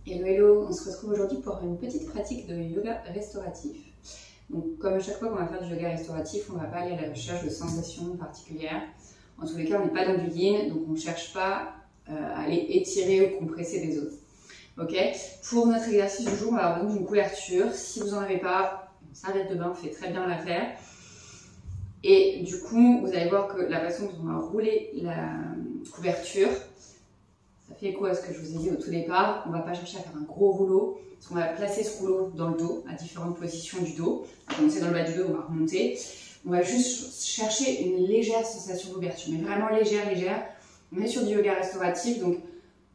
Hello hello, on se retrouve aujourd'hui pour une petite pratique de yoga restauratif. Donc comme à chaque fois qu'on va faire du yoga restauratif, on ne va pas aller à la recherche de sensations particulières. En tous les cas, on n'est pas dans du yin, donc on ne cherche pas à aller étirer ou compresser des os. Ok. Pour notre exercice du jour, on va avoir besoin d'une couverture. Si vous n'en avez pas, une serviette de bain fait très bien l'affaire. Et du coup, vous allez voir que la façon dont on va rouler la couverture, ça fait écho à ce que je vous ai dit au tout départ. On ne va pas chercher à faire un gros rouleau, parce qu'on va placer ce rouleau dans le dos, à différentes positions du dos. On va commencer dans le bas du dos, on va remonter. On va juste chercher une légère sensation d'ouverture, mais vraiment légère. On est sur du yoga restauratif, donc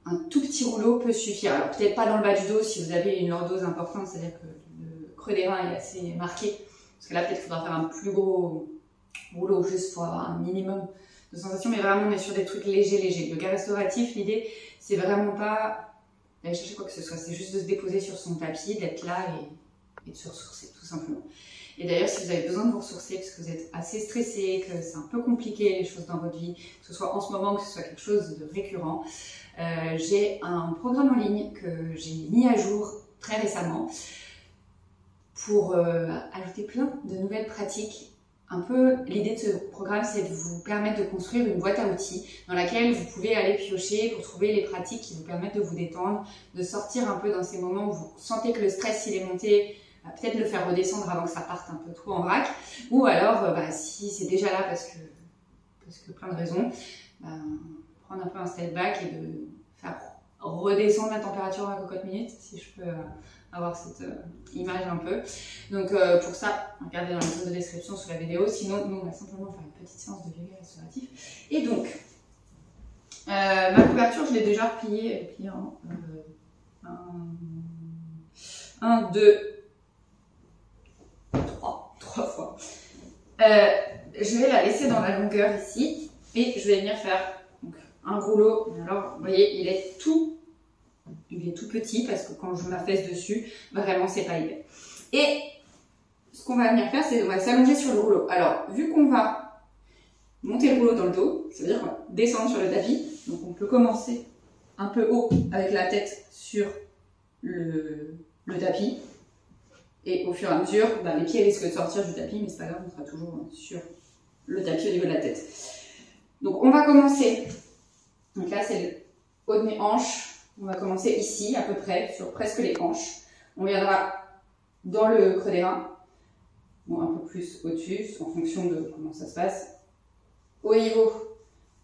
un tout petit rouleau peut suffire. Alors peut-être pas dans le bas du dos si vous avez une lordose importante, c'est-à-dire que le creux des reins est assez marqué. Parce que là, peut-être qu'il faudra faire un plus gros rouleau juste pour avoir un minimum de sensation, mais vraiment on est sur des trucs légers. Le yoga restauratif, l'idée c'est vraiment pas d'aller chercher quoi que ce soit, c'est juste de se déposer sur son tapis, d'être là et de se ressourcer tout simplement. Et d'ailleurs, si vous avez besoin de vous ressourcer parce que vous êtes assez stressé, que c'est un peu compliqué les choses dans votre vie, que ce soit en ce moment, que ce soit quelque chose de récurrent, j'ai un programme en ligne que j'ai mis à jour très récemment pour ajouter plein de nouvelles pratiques. Un peu, l'idée de ce programme, c'est de vous permettre de construire une boîte à outils dans laquelle vous pouvez aller piocher pour trouver les pratiques qui vous permettent de vous détendre, de sortir un peu dans ces moments où vous sentez que le stress, il est monté, peut-être le faire redescendre avant que ça parte un peu trop en vrac, ou alors, si c'est déjà là parce que plein de raisons, prendre un peu un step back et de faire redescendre la température dans la cocotte minute, si je peux avoir cette image un peu. Donc pour ça, regardez dans la zone de description sous la vidéo. Sinon, nous on va simplement faire une petite séance de yoga restauratif. Et donc, ma couverture, je l'ai déjà repliée en 1, 2, 3 fois. Je vais la laisser dans la longueur ici et je vais venir faire donc, un rouleau. Alors, vous voyez, il est tout petit parce que quand je m'affaisse dessus, vraiment c'est pas idéal. Et ce qu'on va venir faire, c'est qu'on va s'allonger sur le rouleau. Alors, vu qu'on va monter le rouleau dans le dos, ça veut dire qu'on va descendre sur le tapis. Donc on peut commencer un peu haut avec la tête sur le tapis. Et au fur et à mesure, les pieds risquent de sortir du tapis, mais c'est pas grave, on sera toujours sur le tapis au niveau de la tête. Donc on va commencer. Donc là, c'est le haut de mes hanches. On va commencer ici, à peu près, sur presque les hanches. On viendra dans le creux des reins, un peu plus au-dessus, en fonction de comment ça se passe. Au niveau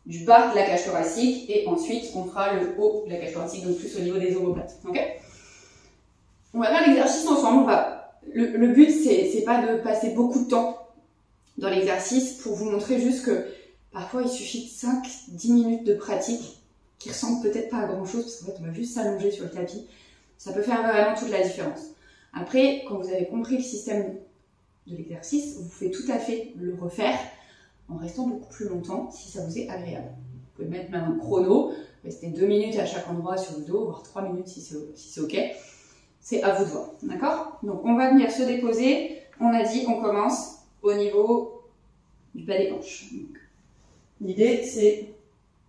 du bas de la cage thoracique, et ensuite, on fera le haut de la cage thoracique, donc plus au niveau des omoplates. Okay, on va faire l'exercice ensemble. Le but, c'est pas de passer beaucoup de temps dans l'exercice pour vous montrer juste que parfois, il suffit de 5-10 minutes de pratique qui ressemble peut-être pas à grand chose, parce qu'en fait on va juste s'allonger sur le tapis. Ça peut faire vraiment toute la différence. Après, quand vous avez compris le système de l'exercice, vous pouvez tout à fait le refaire en restant beaucoup plus longtemps si ça vous est agréable. Vous pouvez mettre même un chrono, rester 2 minutes à chaque endroit sur le dos, voire 3 minutes si c'est ok. C'est à vous de voir, d'accord? Donc on va venir se déposer. On a dit on commence au niveau du bas des hanches. L'idée c'est...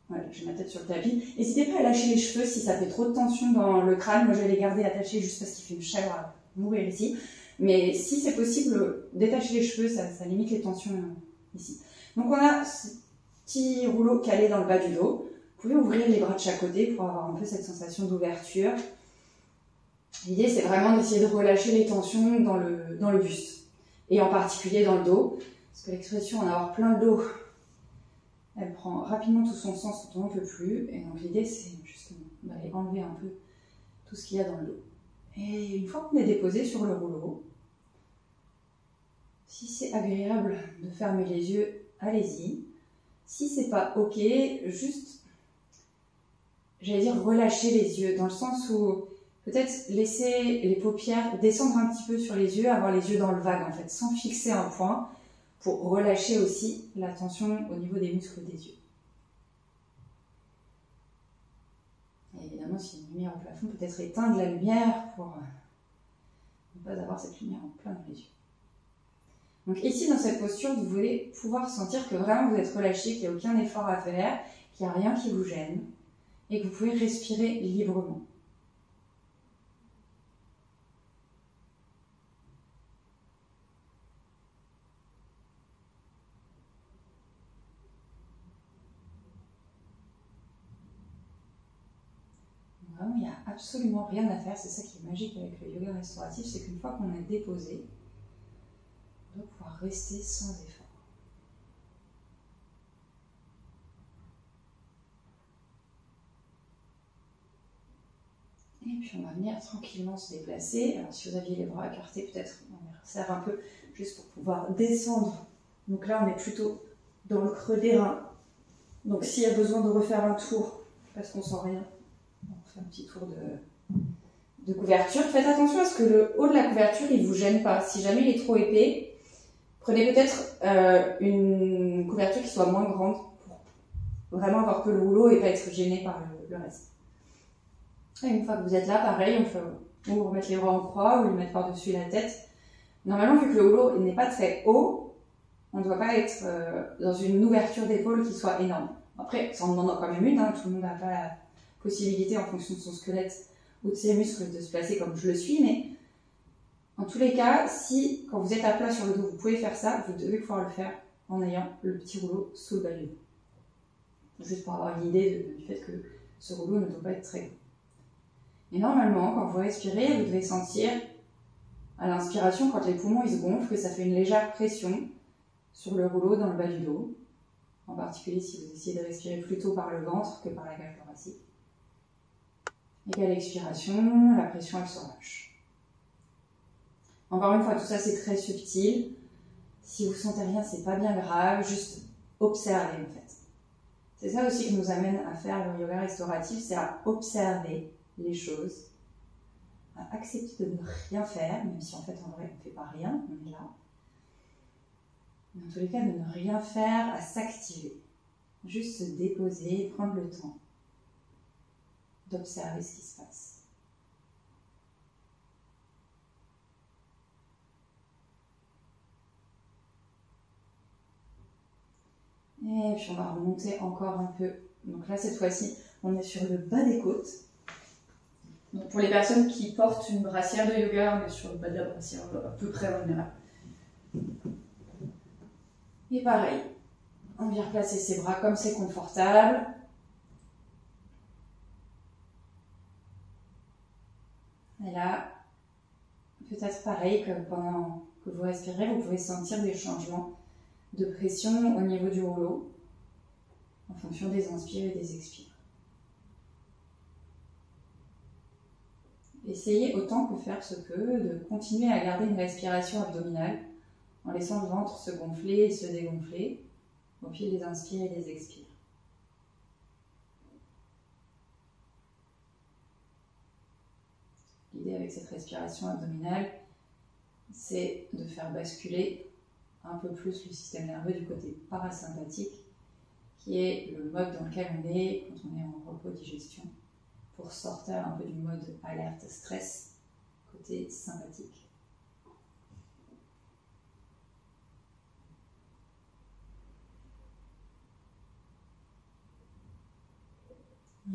Voilà, j'ai ma tête sur le tapis. N'hésitez pas à lâcher les cheveux si ça fait trop de tension dans le crâne. Moi, je vais les garder attachés juste parce qu'il fait une chaleur à mourir ici. Mais si c'est possible, détacher les cheveux, ça limite les tensions ici. Donc, on a ce petit rouleau calé dans le bas du dos. Vous pouvez ouvrir les bras de chaque côté pour avoir un peu cette sensation d'ouverture. L'idée, c'est vraiment d'essayer de relâcher les tensions dans le buste. Et en particulier dans le dos. Parce que l'expression en avoir plein le dos, elle prend rapidement tout son sens quand on n'en peut plus. Et donc l'idée, c'est justement d'aller enlever un peu tout ce qu'il y a dans le dos. Et une fois qu'on est déposé sur le rouleau, si c'est agréable de fermer les yeux, allez-y. Si c'est pas ok, juste, j'allais dire relâcher les yeux, dans le sens où peut-être laisser les paupières descendre un petit peu sur les yeux, avoir les yeux dans le vague en fait, sans fixer un point, pour relâcher aussi la tension au niveau des muscles des yeux. Et évidemment, s'il y a une lumière au plafond, peut-être éteindre la lumière pour ne pas avoir cette lumière en plein dans les yeux. Donc ici, dans cette posture, vous voulez pouvoir sentir que vraiment vous êtes relâché, qu'il n'y a aucun effort à faire, qu'il n'y a rien qui vous gêne, et que vous pouvez respirer librement. n'y a absolument rien à faire. C'est ça qui est magique avec le yoga restauratif, c'est qu'une fois qu'on est déposé, on doit pouvoir rester sans effort. Et puis on va venir tranquillement se déplacer. Alors si vous aviez les bras écartés, peut-être on les resserre un peu, juste pour pouvoir descendre. Donc là on est plutôt dans le creux des reins. Donc s'il y a besoin de refaire un tour, parce qu'on sent rien, on fait un petit tour de couverture. Faites attention à ce que le haut de la couverture il vous gêne pas. Si jamais il est trop épais, prenez peut-être une couverture qui soit moins grande pour vraiment avoir que le rouleau et pas être gêné par le reste. Et une fois que vous êtes là, pareil, on peut ou remettre les bras en croix ou les mettre par-dessus la tête. Normalement, vu que le rouleau n'est pas très haut, on ne doit pas être dans une ouverture d'épaule qui soit énorme. Après, ça en demande quand même une, hein, tout le monde n'a pas la possibilité en fonction de son squelette ou de ses muscles de se placer comme je le suis, mais en tous les cas, si quand vous êtes à plat sur le dos, vous pouvez faire ça, vous devez pouvoir le faire en ayant le petit rouleau sous le bas du dos. Juste pour avoir une idée du fait que ce rouleau ne doit pas être très grand. Et normalement, quand vous respirez, vous devez sentir à l'inspiration, quand les poumons ils se gonflent, que ça fait une légère pression sur le rouleau dans le bas du dos. En particulier si vous essayez de respirer plutôt par le ventre que par la cage thoracique. Et qu'à l'expiration, la pression elle se relâche. Encore une fois, tout ça c'est très subtil. Si vous sentez rien, c'est pas bien grave, juste observez en fait. C'est ça aussi qui nous amène à faire le yoga restauratif, c'est à observer les choses, à accepter de ne rien faire, même si en fait en vrai on ne fait pas rien, on est là. Mais en tous les cas, de ne rien faire, à s'activer. Juste se déposer, prendre le temps d'observer ce qui se passe. Et puis on va remonter encore un peu. Donc là, cette fois-ci, on est sur le bas des côtes. Donc pour les personnes qui portent une brassière de yoga, on est sur le bas de la brassière, à peu près, on est là. Et pareil, on vient replacer ses bras comme c'est confortable. Et là, peut-être pareil que pendant que vous respirez, vous pouvez sentir des changements de pression au niveau du rouleau, en fonction des inspires et des expires. Essayez autant que faire se peut de continuer à garder une respiration abdominale en laissant le ventre se gonfler et se dégonfler au fil des inspires et des expires. L'idée avec cette respiration abdominale, c'est de faire basculer un peu plus le système nerveux du côté parasympathique, qui est le mode dans lequel on est quand on est en repos digestion, pour sortir un peu du mode alerte stress, côté sympathique.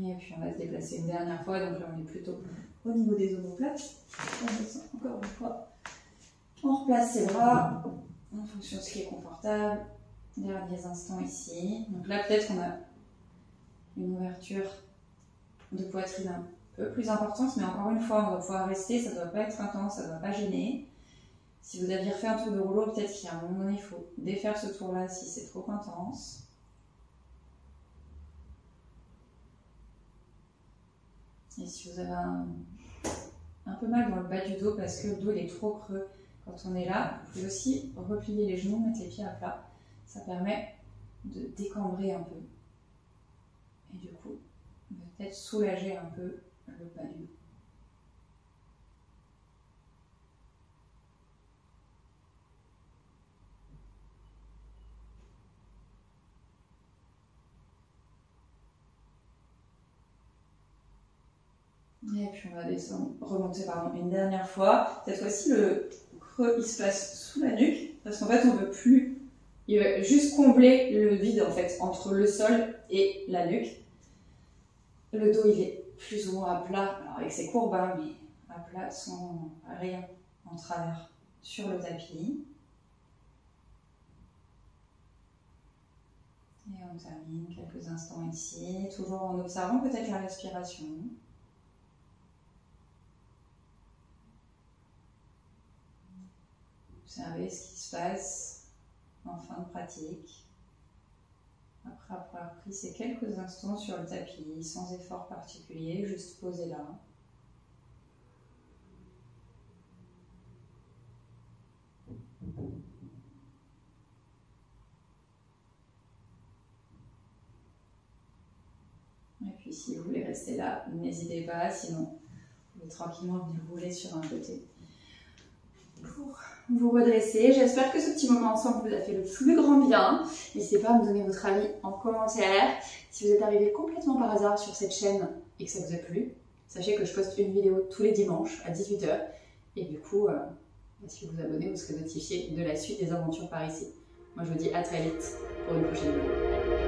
Et puis on va se déplacer une dernière fois, donc là on est plutôt au niveau des omoplates. On descend encore une fois. On replace ses bras en fonction de ce qui est confortable. Derniers instants ici. Donc là peut-être qu'on a une ouverture de poitrine un peu plus importante, mais encore une fois on va pouvoir rester, ça ne doit pas être intense, ça ne doit pas gêner. Si vous aviez refait un tour de rouleau, peut-être qu'à un moment donné il faut défaire ce tour-là si c'est trop intense. Et si vous avez un peu mal dans le bas du dos parce que le dos il est trop creux quand on est là, vous pouvez aussi replier les genoux, mettre les pieds à plat. Ça permet de décambrer un peu. Et du coup, peut-être soulager un peu le bas du dos. Et puis on va descendre, remonter une dernière fois. Cette fois-ci, le creux il se place sous la nuque, parce qu'en fait on ne veut plus, il va juste combler le vide en fait entre le sol et la nuque. Le dos il est plus ou moins à plat, alors avec ses courbes, hein, mais à plat sans rien en travers sur le tapis. Et on termine quelques instants ici, toujours en observant peut-être la respiration. Observez ce qui se passe en fin de pratique. Après avoir pris ces quelques instants sur le tapis, sans effort particulier, juste posé là. Et puis si vous voulez rester là, n'hésitez pas, sinon vous pouvez tranquillement venir rouler sur un côté pour vous redresser. J'espère que ce petit moment ensemble vous a fait le plus grand bien. N'hésitez pas à me donner votre avis en commentaire. Si vous êtes arrivé complètement par hasard sur cette chaîne et que ça vous a plu, sachez que je poste une vidéo tous les dimanches à 18 h. Et du coup, si vous vous abonnez, vous serez notifié de la suite des aventures par ici. Moi je vous dis à très vite pour une prochaine vidéo.